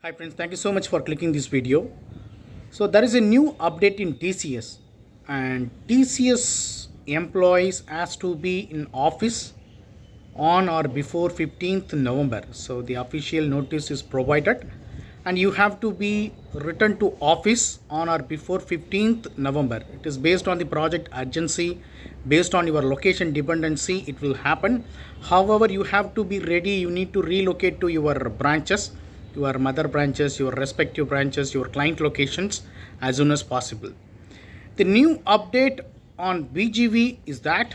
Hi friends, thank you so much for clicking this video. So there is a new update in TCS, and TCS employees has to be in office on or before 15th November. So the official notice is provided and you have to be returned to office on or before 15th November. It is based on the project urgency, based on your location dependency, it will happen. However, you have to be ready, you need to relocate to your branches, your mother branches, your respective branches, your client locations as soon as possible. The new update on BGV is that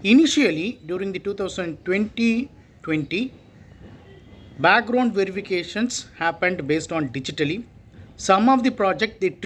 initially, during the 2020, background verifications happened based on digitally. Some of the project the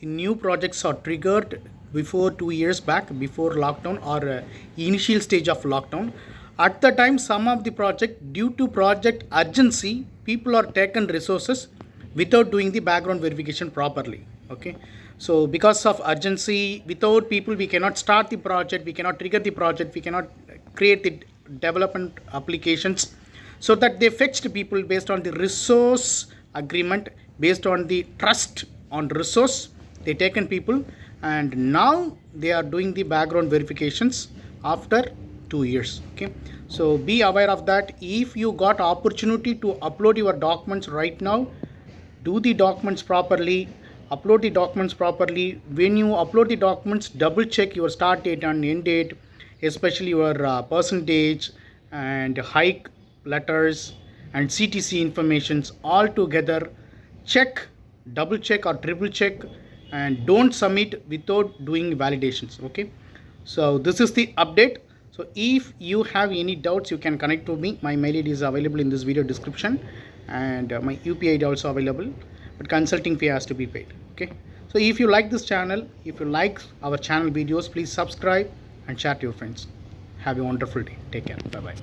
new projects are triggered before 2 years back, before lockdown or initial stage of lockdown. At the time, some of the project, due to project urgency, people are taken resources without doing the background verification properly. Okay, so because of urgency, without people we cannot start the project, we cannot trigger the project, we cannot create the development applications. So that they fetched people based on the resource agreement, based on the trust on resource, they taken people, and now they are doing the background verifications after 2 years. Okay, so be aware of that. If you got opportunity to upload your documents right now, do the documents properly, upload the documents properly. When you upload the documents, double check your start date and end date, especially your percentage and hike letters and CTC informations all together. Check, double check or triple check, and don't submit without doing validations. Okay, so this is the update. So if you have any doubts, you can connect to me. My mail ID is available in this video description, and my UPI ID also available, but consulting fee has to be paid. Okay, so if you like this channel, if you like our channel videos, please subscribe and share to your friends. Have a wonderful day. Take care. Bye bye.